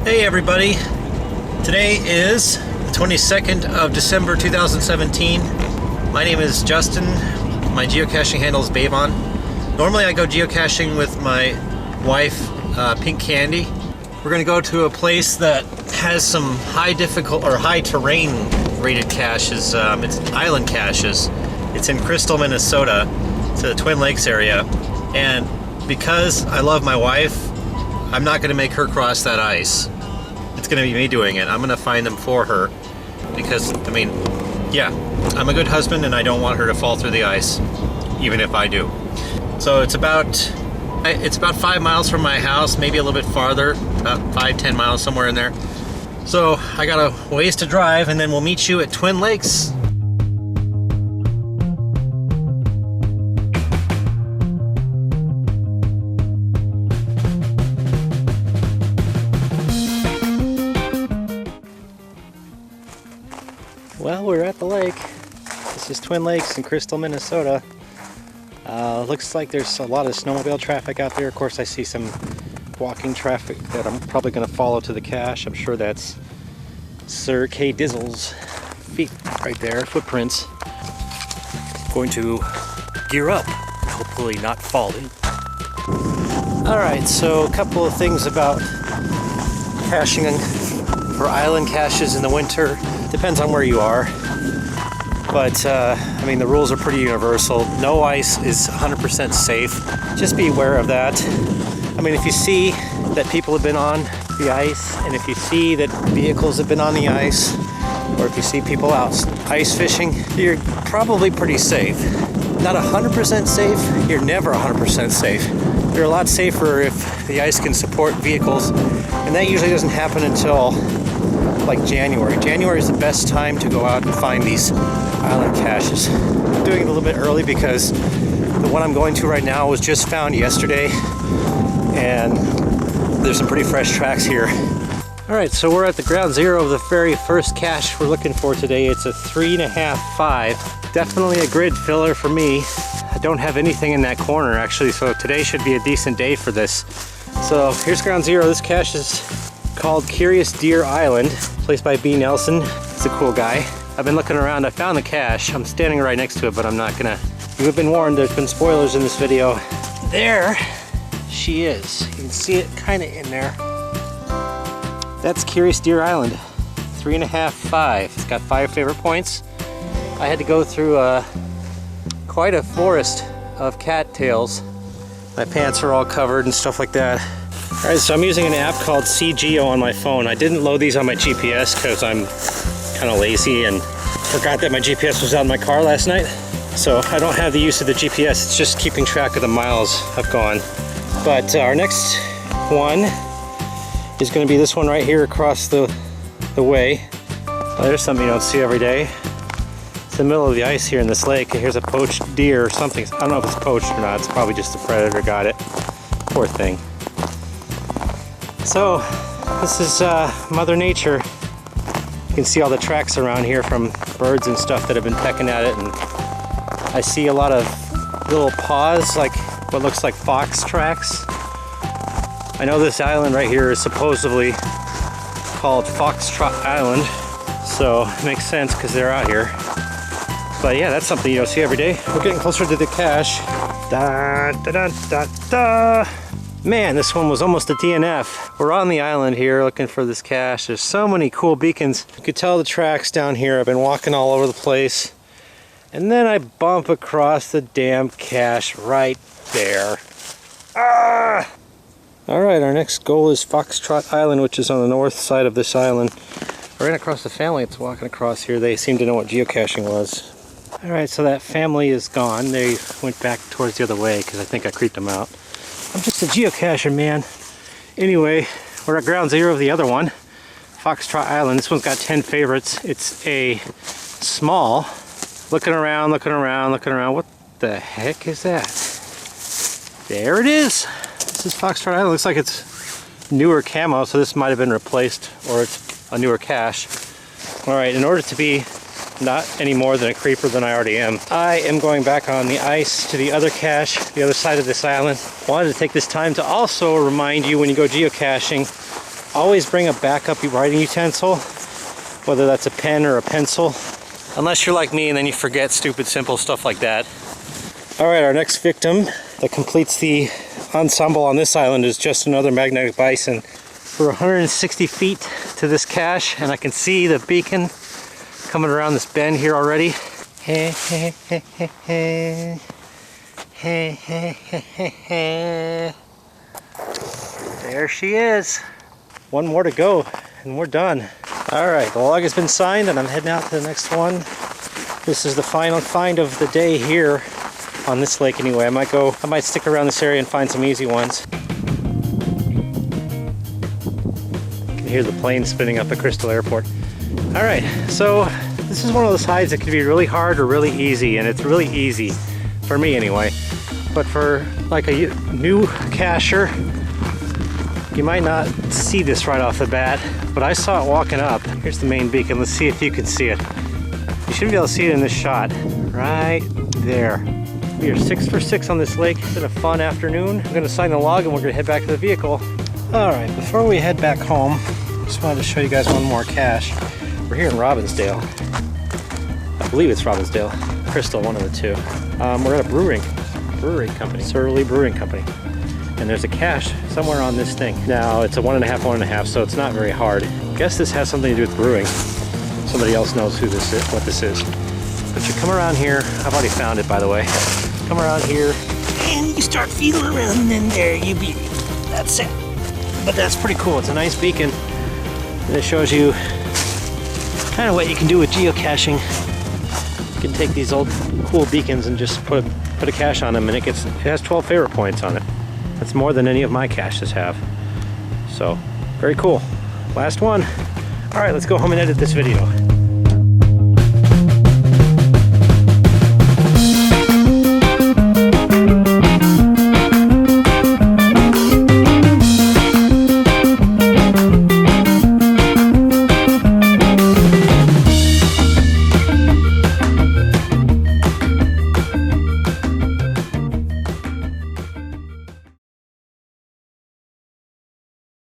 Hey everybody, today is the 22nd of December 2017. My name is Justin, my geocaching handle is Babon. Normally I go geocaching with my wife, Pink Candy. We're going to go to a place that has some high terrain rated caches. It's island caches. It's in Crystal, Minnesota. It's the Twin Lakes area. And because I love my wife, I'm not going to make her cross that ice. It's going to be me doing it. I'm going to find them for her because, I mean, yeah, I'm a good husband and I don't want her to fall through the ice, even if I do. So it's about 5 miles from my house, maybe a little bit farther, about 5-10 miles, somewhere in there. So I got a ways to drive, and then we'll meet you at Twin Lakes. Well, we're at the lake. This is Twin Lakes in Crystal, Minnesota. Looks like there's a lot of snowmobile traffic out there. Of course, I see some walking traffic that I'm probably going to follow to the cache. I'm sure that's Sir K. Dizzle's feet right there, footprints. Going to gear up and hopefully not fall in. Alright, so a couple of things about caching for island caches in the winter. Depends on where you are, but I mean, the rules are pretty universal. No ice is 100% safe. Just be aware of that. I mean, if you see that people have been on the ice, and if you see that vehicles have been on the ice, or if you see people out ice fishing, you're probably pretty safe. Not 100% safe, you're never 100% safe. You're a lot safer if the ice can support vehicles, and that usually doesn't happen until like January. January is the best time to go out and find these island caches. I'm doing it a little bit early because the one I'm going to right now was just found yesterday, and there's some pretty fresh tracks here. Alright, so we're at the ground zero of the very first cache we're looking for today. It's a 3.5-5. Definitely a grid filler for me. I don't have anything in that corner actually, so today should be a decent day for this. So here's ground zero. This cache is called Curious Deer Island, placed by B. Nelson. He's a cool guy. I've been looking around. I found the cache. I'm standing right next to it, but I'm not gonna. You have been warned, there's been spoilers in this video. There she is. You can see it kind of in there. That's Curious Deer Island. 3.5-5. It's got 5 favorite points. I had to go through quite a forest of cattails. My pants are all covered and stuff like that. Alright, so I'm using an app called CGeo on my phone. I didn't load these on my GPS because I'm kind of lazy and forgot that my GPS was out in my car last night. So I don't have the use of the GPS, it's just keeping track of the miles I've gone. But our next one is going to be this one right here across the way. There's something you don't see every day. It's the middle of the ice here in this lake, and here's a poached deer or something. I don't know if it's poached or not, it's probably just a predator got it. Poor thing. So this is Mother Nature. You can see all the tracks around here from birds and stuff that have been pecking at it, and I see a lot of little paws, like what looks like fox tracks. I know this island right here is supposedly called Foxtrot Island, so it makes sense because they're out here. But yeah, that's something you don't see every day. We're getting closer to the cache. Da, da, da, da, da. Man, this one was almost a DNF. We're on the island here looking for this cache. There's so many cool beacons. You could tell the tracks down here. I've been walking all over the place. And then I bump across the damn cache right there. Ah! Alright, our next goal is Foxtrot Island, which is on the north side of this island. I ran across the family that's walking across here. They seem to know what geocaching was. Alright, so that family is gone. They went back towards the other way because I think I creeped them out. I'm just a geocacher, man. Anyway, we're at ground zero of the other one, Foxtrot Island. This one's got 10 favorites. It's a small, looking around. What the heck is that? There it is. This is Foxtrot Island. Looks like it's newer camo, so this might have been replaced, or it's a newer cache. Alright, in order to be not any more than a creeper than I already am, I am going back on the ice to the other cache, the other side of this island. Wanted to take this time to also remind you when you go geocaching always bring a backup writing utensil, whether that's a pen or a pencil. Unless you're like me and then you forget stupid simple stuff like that. Alright, our next victim that completes the ensemble on this island is just another magnetic bison. We're 160 feet to this cache, and I can see the beacon coming around this bend here already. Hey, hey, hey, hey, hey. Hey, hey, hey, hey, hey. There she is. One more to go, and we're done. Alright, the log has been signed, and I'm heading out to the next one. This is the final find of the day here on this lake anyway. I might stick around this area and find some easy ones. You can hear the plane spinning up at Crystal Airport. Alright, so this is one of those hides that can be really hard or really easy, and it's really easy, for me anyway. But for like a new cacher, you might not see this right off the bat, but I saw it walking up. Here's the main beacon. Let's see if you can see it. You should be able to see it in this shot. Right there. We are 6 for 6 on this lake. It's been a fun afternoon. I'm gonna sign the log and we're gonna head back to the vehicle. All right, before we head back home, just wanted to show you guys one more cache. We're here in Robbinsdale. I believe it's Robbinsdale. Crystal, one of the two. We're at a brewery company, Surly Brewing Company. And there's a cache somewhere on this thing. Now, it's a 1.5, so it's not very hard. I guess this has something to do with brewing. Somebody else knows who this is, what this is. But you come around here, I've already found it by the way. Come around here, and you start feeling around, and then there you be. That's it. But that's pretty cool. It's a nice beacon, and it shows you kind of what you can do with geocaching. You can take these old cool beacons and just put a cache on them, and it has 12 favorite points on it. That's more than any of my caches have. So, very cool. Last one. All right, let's go home and edit this video.